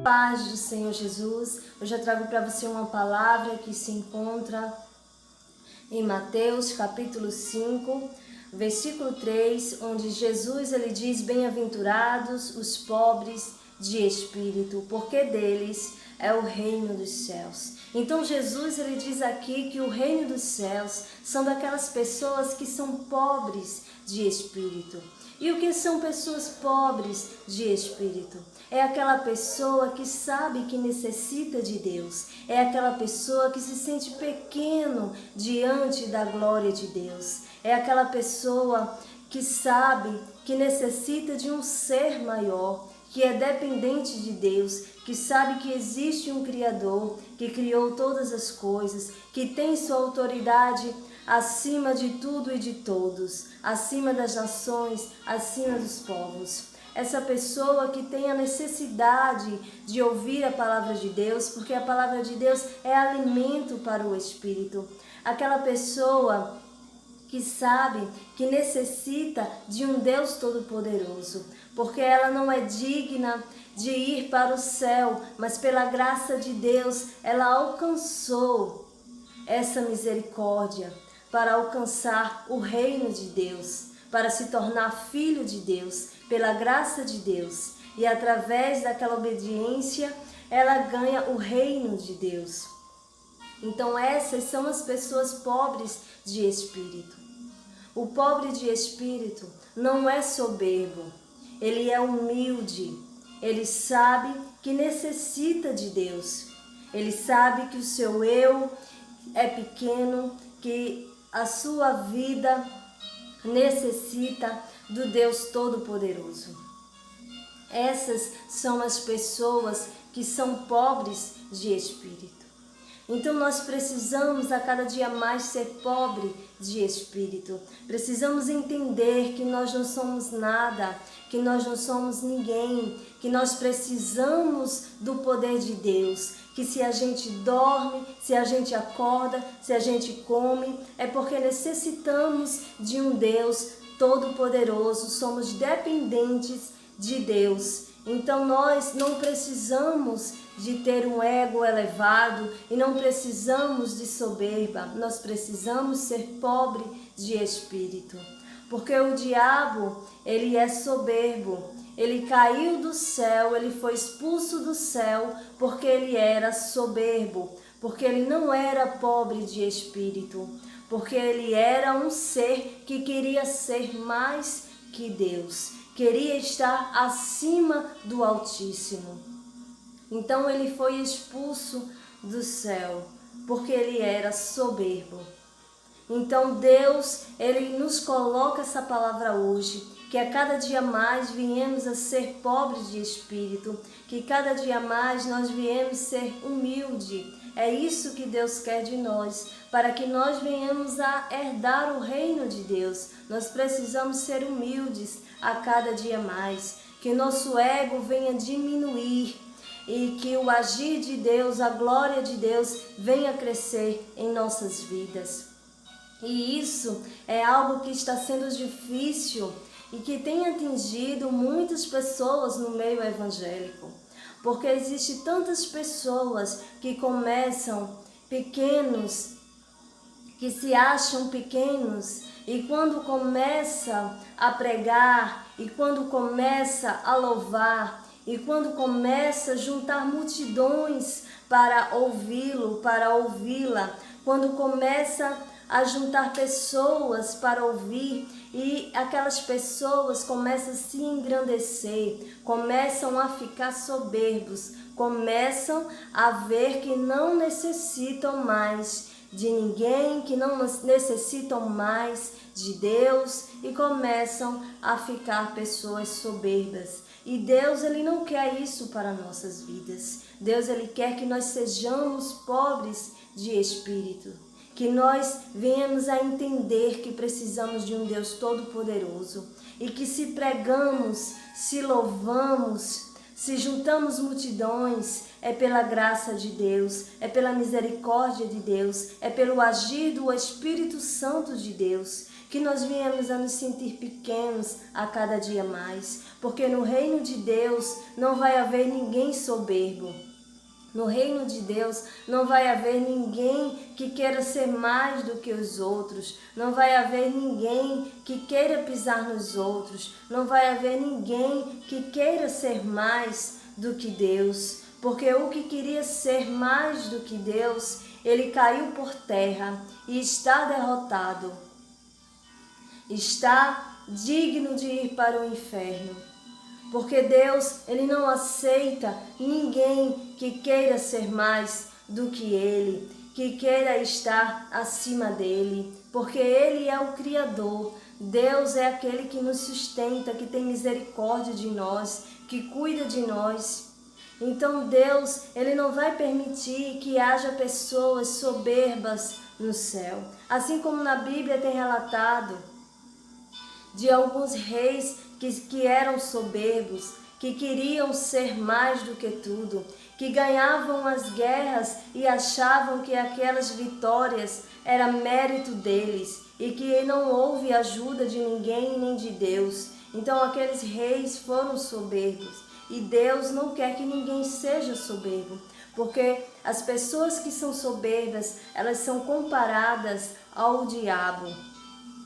paz do Senhor Jesus. Hoje eu trago para você uma palavra que se encontra em Mateus capítulo 5, versículo 3, onde Jesus ele diz: bem-aventurados os pobres de espírito, porque deles é o reino dos céus. Então Jesus ele diz aqui que o reino dos céus são daquelas pessoas que são pobres de espírito. E o que são pessoas pobres de espírito? É aquela pessoa que sabe que necessita de Deus. É aquela pessoa que se sente pequeno diante da glória de Deus. É aquela pessoa que sabe que necessita de um ser maior, que é dependente de Deus, que sabe que existe um Criador, que criou todas as coisas, que tem sua autoridade acima de tudo e de todos, acima das nações, acima dos povos. Essa pessoa que tem a necessidade de ouvir a palavra de Deus, porque a palavra de Deus é alimento para o espírito. Aquela pessoa que sabe que necessita de um Deus Todo-Poderoso, porque ela não é digna de ir para o céu, mas pela graça de Deus ela alcançou essa misericórdia para alcançar o reino de Deus, para se tornar filho de Deus, pela graça de Deus. E através daquela obediência ela ganha o reino de Deus. Então essas são as pessoas pobres de espírito. O pobre de espírito não é soberbo, ele é humilde, ele sabe que necessita de Deus, ele sabe que o seu eu é pequeno, que a sua vida necessita do Deus Todo-Poderoso. Essas são as pessoas que são pobres de espírito. Então nós precisamos a cada dia mais ser pobre de espírito. Precisamos entender que nós não somos nada, que nós não somos ninguém, que nós precisamos do poder de Deus. Que se a gente dorme, se a gente acorda, se a gente come, é porque necessitamos de um Deus Todo-Poderoso, somos dependentes de Deus. Então nós não precisamos de ter um ego elevado e não precisamos de soberba, nós precisamos ser pobre de espírito. Porque o diabo, ele é soberbo, ele caiu do céu, ele foi expulso do céu porque ele era soberbo, porque ele não era pobre de espírito, porque ele era um ser que queria ser mais que Deus, queria estar acima do Altíssimo. Então ele foi expulso do céu, porque ele era soberbo. Então Deus, ele nos coloca essa palavra hoje, que a cada dia mais viemos a ser pobres de espírito, que cada dia mais nós viemos ser humilde. É isso que Deus quer de nós, para que nós venhamos a herdar o reino de Deus. Nós precisamos ser humildes a cada dia mais, que nosso ego venha diminuir e que o agir de Deus, a glória de Deus venha crescer em nossas vidas. E isso é algo que está sendo difícil e que tem atingido muitas pessoas no meio evangélico. Porque existem tantas pessoas que começam pequenos, que se acham pequenos, e quando começa a pregar, e quando começa a louvar, e quando começa a juntar multidões para ouvi-lo, para ouvi-la, quando começa a juntar pessoas para ouvir, e aquelas pessoas começam a se engrandecer, começam a ficar soberbos, começam a ver que não necessitam mais de ninguém, que não necessitam mais de Deus, e começam a ficar pessoas soberbas. E Deus, ele não quer isso para nossas vidas. Deus, ele quer que nós sejamos pobres de espírito, que nós venhamos a entender que precisamos de um Deus Todo-Poderoso e que se pregamos, se louvamos, se juntamos multidões, é pela graça de Deus, é pela misericórdia de Deus, é pelo agir do Espírito Santo de Deus. que nós venhamos a nos sentir pequenos a cada dia mais, porque no reino de Deus não vai haver ninguém soberbo. No reino de Deus não vai haver ninguém que queira ser mais do que os outros, não vai haver ninguém que queira pisar nos outros, não vai haver ninguém que queira ser mais do que Deus, porque o que queria ser mais do que Deus, ele caiu por terra e está derrotado, está digno de ir para o inferno. Porque Deus, ele não aceita ninguém que queira ser mais do que Ele, que queira estar acima dEle, porque Ele é o Criador. Deus é aquele que nos sustenta, que tem misericórdia de nós, que cuida de nós. Então Deus, ele não vai permitir que haja pessoas soberbas no céu. Assim como na Bíblia tem relatado de alguns reis que eram soberbos, que queriam ser mais do que tudo, que ganhavam as guerras e achavam que aquelas vitórias era mérito deles e que não houve ajuda de ninguém nem de Deus. Então aqueles reis foram soberbos e Deus não quer que ninguém seja soberbo, porque as pessoas que são soberbas, elas são comparadas ao diabo.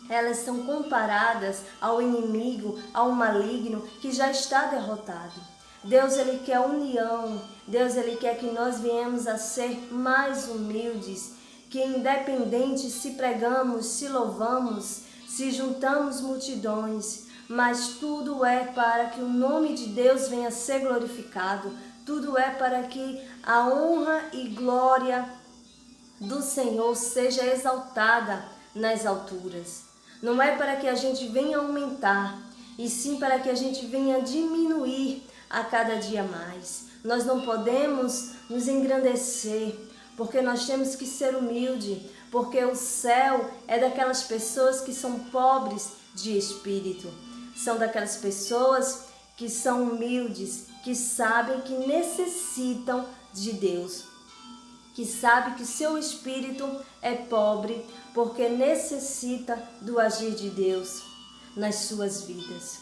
Elas são comparadas ao inimigo, ao maligno que já está derrotado. Deus, ele quer união. Deus, ele quer que nós venhamos a ser mais humildes, que independente se pregamos, se louvamos, se juntamos multidões, mas tudo é para que o nome de Deus venha a ser glorificado. Tudo é para que a honra e glória do Senhor seja exaltada nas alturas. Não é para que a gente venha aumentar, e sim para que a gente venha diminuir a cada dia mais. Nós não podemos nos engrandecer, porque nós temos que ser humildes, porque o céu é daquelas pessoas que são pobres de espírito. São daquelas pessoas que são humildes, que sabem que necessitam de Deus, que sabe que seu espírito é pobre porque necessita do agir de Deus nas suas vidas.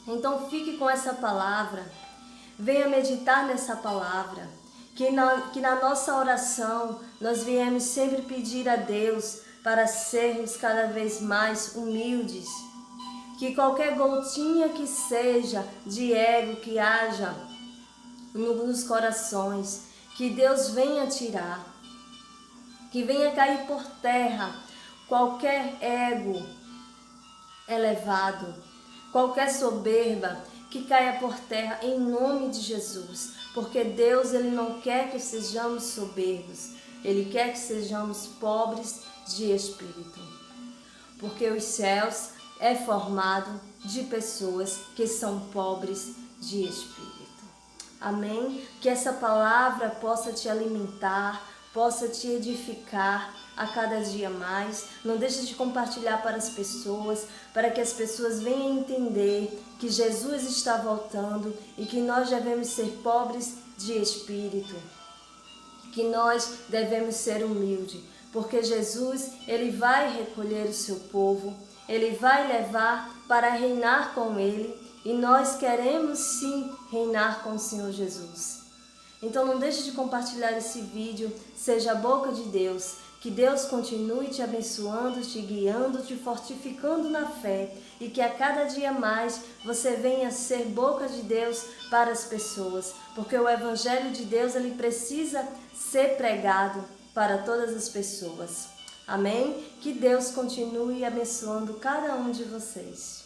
Então fique com essa palavra, venha meditar nessa palavra, que na nossa oração nós viemos sempre pedir a Deus para sermos cada vez mais humildes, que qualquer gotinha que seja de ego que haja nos corações, que Deus venha tirar, que venha cair por terra qualquer ego elevado, qualquer soberba, que caia por terra em nome de Jesus, porque Deus, ele não quer que sejamos soberbos, ele quer que sejamos pobres de espírito, porque os céus é formado de pessoas que são pobres de espírito. Amém? Que essa palavra possa te alimentar, possa te edificar a cada dia mais. Não deixe de compartilhar para as pessoas, para que as pessoas venham entender que Jesus está voltando e que nós devemos ser pobres de espírito, que nós devemos ser humildes, porque Jesus, ele vai recolher o seu povo, ele vai levar para reinar com ele. E nós queremos sim reinar com o Senhor Jesus. Então não deixe de compartilhar esse vídeo, seja a boca de Deus. Que Deus continue te abençoando, te guiando, te fortificando na fé. E que a cada dia mais você venha ser boca de Deus para as pessoas. Porque o Evangelho de Deus, ele precisa ser pregado para todas as pessoas. Amém? Que Deus continue abençoando cada um de vocês.